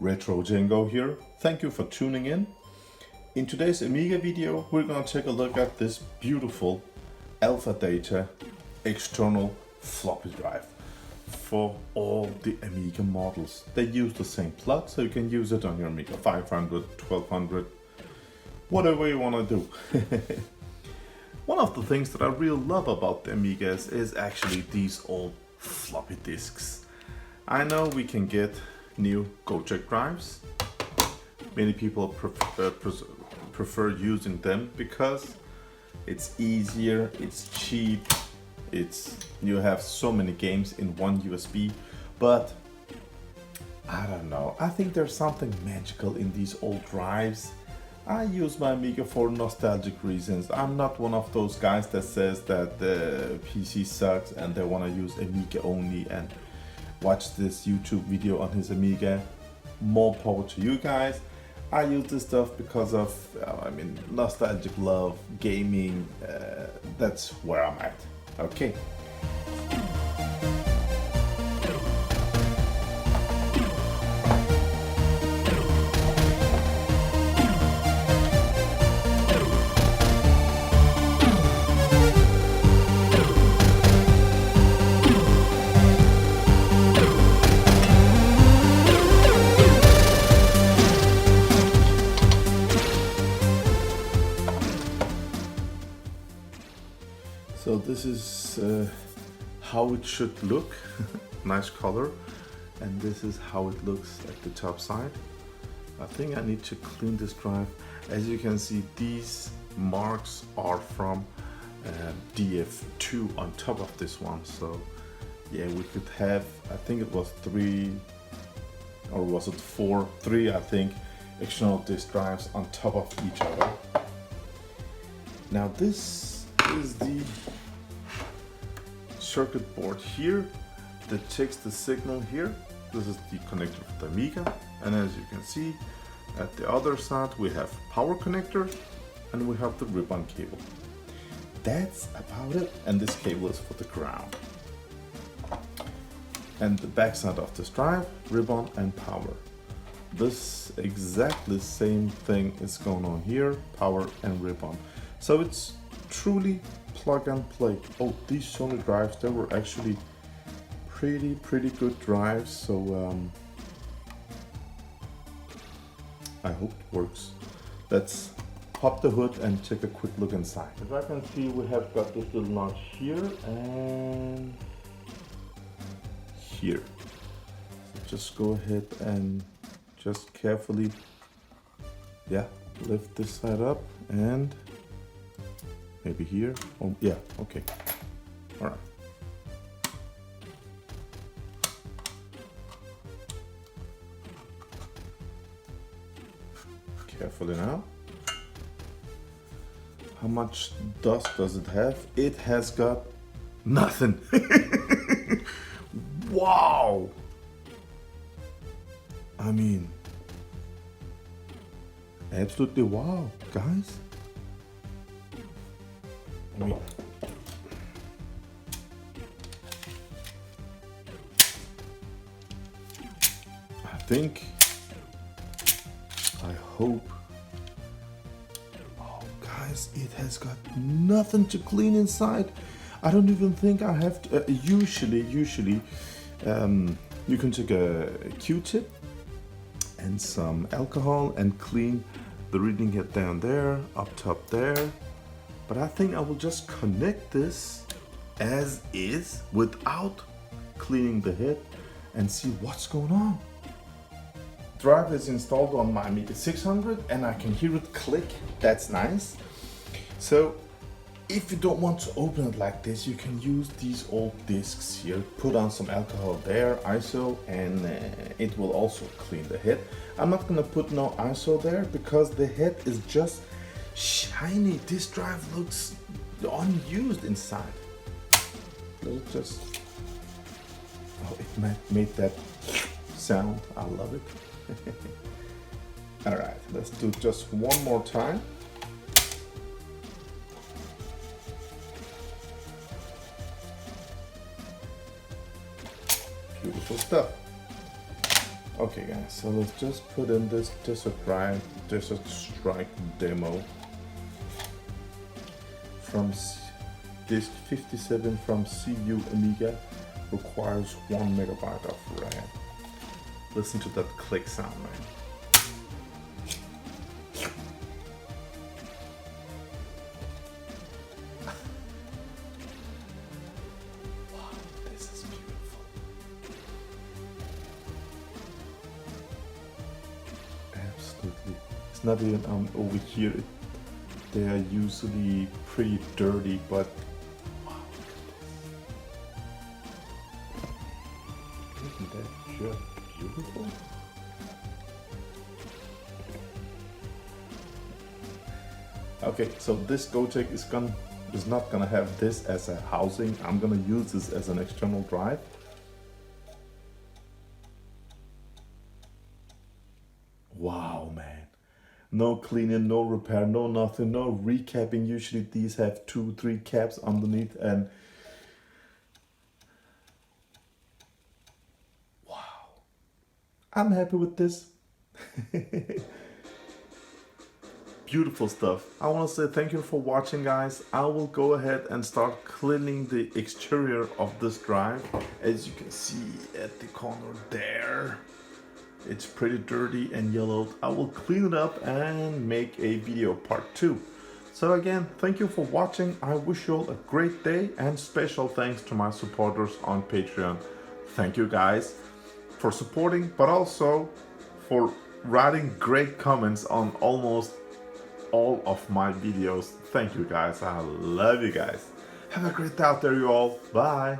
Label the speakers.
Speaker 1: Retro Django here. Thank you for tuning in. In today's Amiga video, we're going to take a look at this beautiful Alfa Data external floppy drive for all the Amiga models. They use the same plot, so you can use it on your Amiga 500, 1200, whatever you want to do. One of the things that I really love about the Amigas is actually these old floppy disks. I know we can get new Gojek drives. Many people prefer using them because it's easier, it's cheap, you have so many games in one USB, but I don't know, I think there's something magical in these old drives. I use my Amiga for nostalgic reasons. I'm not one of those guys that says that the PC sucks and they want to use Amiga only and watch this YouTube video on his Amiga. More power to you guys. I use this stuff because of, nostalgic love, gaming, that's where I'm at. Okay. So this is how it should look. Nice color. And this is how it looks at the top side. I think I need to clean this drive. As you can see, these marks are from DF2 on top of this one. So yeah, we could have, I think it was 3 or was it 4? 3 I think, external disk drives on top of each other. Now this is the circuit board here that takes the signal here. This is the connector for the Amiga, and as you can see at the other side we have power connector and we have the ribbon cable. That's about it, and this cable is for the ground. And the back side of this drive, ribbon and power. This exactly same thing is going on here, power and ribbon. So it's truly plug and play. Oh, these Sony drives, they were actually pretty good drives, so I hope it works. Let's pop the hood and take a quick look inside. As I can see, we have got this little notch here and here. So just go ahead and just carefully, lift this side up and maybe here. Oh, yeah, okay. All right. Carefully now. How much dust does it have? It has got nothing. Wow. I mean, absolutely wow, guys. I hope, oh guys, it has got nothing to clean inside. I don't even think I have to, usually you can take a Q-tip and some alcohol and clean the reading head down there, up top there. But I think I will just connect this as is without cleaning the head and see what's going on. Drive is installed on my Amiga 600 and I can hear it click. That's nice. So if you don't want to open it like this, you can use these old discs here, put on some alcohol there, ISO, and it will also clean the head. I'm not gonna put no ISO there because the head is just shiny. This drive looks unused inside. Let's just, oh, it made that sound. I love it. All right, let's do just one more time. Beautiful stuff. Okay guys, so let's just put in this Desert Strike demo from disk 57 from CU Amiga, requires 1 megabyte of RAM. Listen to that click sound, man. Wow, this is beautiful. Absolutely. It's not even over here. They are usually pretty dirty, but wow, look at this. Isn't that just beautiful? Okay, so this Gotek is not gonna have this as a housing. I'm gonna use this as an external drive. Wow, man. No cleaning, no repair, no nothing, no recapping. Usually these have 2-3 caps underneath, and wow, I'm happy with this. Beautiful stuff. I want to say thank you for watching, guys. I will go ahead and start cleaning the exterior of this drive. As you can see at the corner there, it's pretty dirty and yellowed. I will clean it up and make a video part 2. So again, thank you for watching. I wish you all a great day, and special thanks to my supporters on Patreon. Thank you guys for supporting, but also for writing great comments on almost all of my videos. Thank you guys. I love you guys. Have a great day out there, you all. Bye.